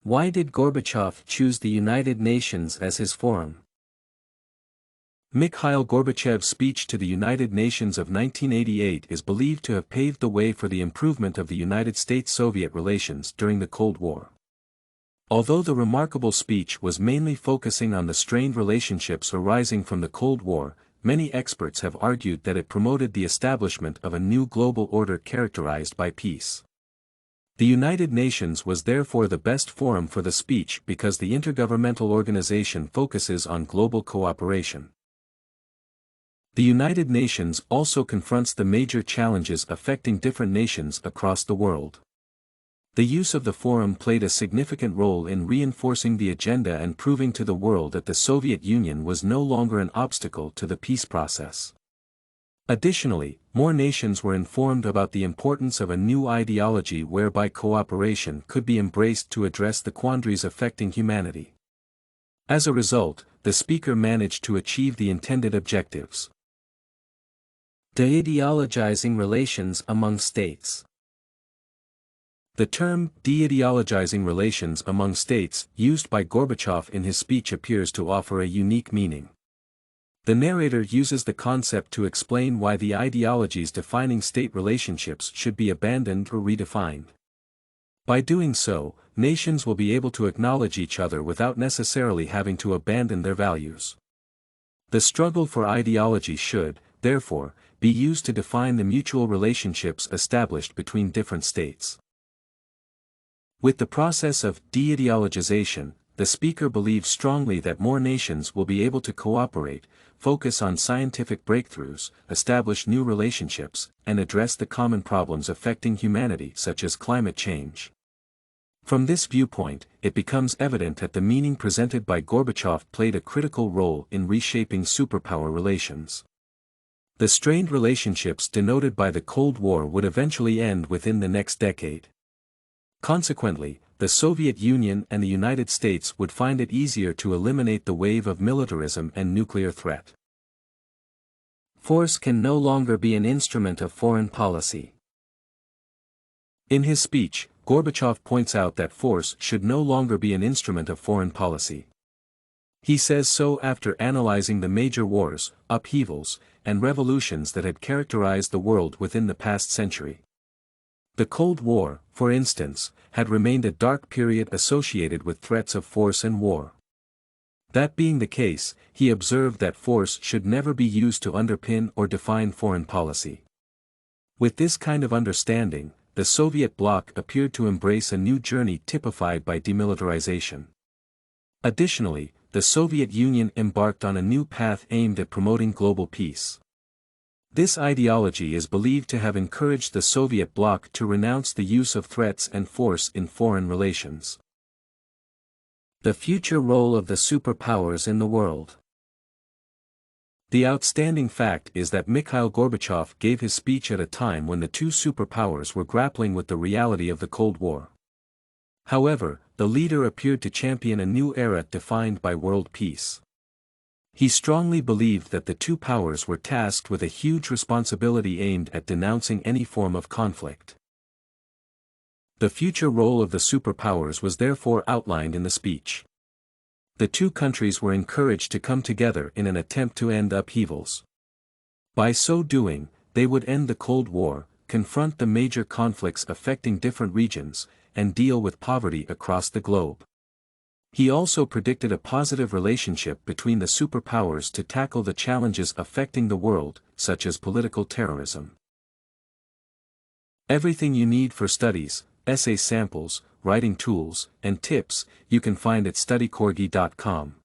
Why did Gorbachev choose the United Nations as his forum? Mikhail Gorbachev's speech to the United Nations of 1988 is believed to have paved the way for the improvement of the United States-Soviet relations during the Cold War. Although the remarkable speech was mainly focusing on the strained relationships arising from the Cold War, many experts have argued that it promoted the establishment of a new global order characterized by peace. The United Nations was therefore the best forum for the speech because the intergovernmental organization focuses on global cooperation. The United Nations also confronts the major challenges affecting different nations across the world. The use of the forum played a significant role in reinforcing the agenda and proving to the world that the Soviet Union was no longer an obstacle to the peace process. Additionally, more nations were informed about the importance of a new ideology whereby cooperation could be embraced to address the quandaries affecting humanity. As a result, the speaker managed to achieve the intended objectives. De-ideologizing relations among states. The term de-ideologizing relations among states used by Gorbachev in his speech appears to offer a unique meaning. The narrator uses the concept to explain why the ideologies defining state relationships should be abandoned or redefined. By doing so, nations will be able to acknowledge each other without necessarily having to abandon their values. The struggle for ideology should, therefore, be used to define the mutual relationships established between different states. With the process of de-ideologization, the speaker believes strongly that more nations will be able to cooperate, focus on scientific breakthroughs, establish new relationships, and address the common problems affecting humanity such as climate change. From this viewpoint, it becomes evident that the meaning presented by Gorbachev played a critical role in reshaping superpower relations. The strained relationships denoted by the Cold War would eventually end within the next decade. Consequently, the Soviet Union and the United States would find it easier to eliminate the wave of militarism and nuclear threat. Force can no longer be an instrument of foreign policy. In his speech, Gorbachev points out that force should no longer be an instrument of foreign policy. He says so after analyzing the major wars, upheavals, and revolutions that had characterized the world within the past century. The Cold War, for instance, had remained a dark period associated with threats of force and war. That being the case, he observed that force should never be used to underpin or define foreign policy. With this kind of understanding, the Soviet bloc appeared to embrace a new journey typified by demilitarization. Additionally, the Soviet Union embarked on a new path aimed at promoting global peace. This ideology is believed to have encouraged the Soviet bloc to renounce the use of threats and force in foreign relations. The future role of the superpowers in the world. The outstanding fact is that Mikhail Gorbachev gave his speech at a time when the two superpowers were grappling with the reality of the Cold War. However, the leader appeared to champion a new era defined by world peace. He strongly believed that the two powers were tasked with a huge responsibility aimed at denouncing any form of conflict. The future role of the superpowers was therefore outlined in the speech. The two countries were encouraged to come together in an attempt to end upheavals. By so doing, they would end the Cold War, confront the major conflicts affecting different regions, and deal with poverty across the globe. He also predicted a positive relationship between the superpowers to tackle the challenges affecting the world, such as political terrorism. Everything you need for studies, essay samples, writing tools, and tips, you can find at studycorgi.com.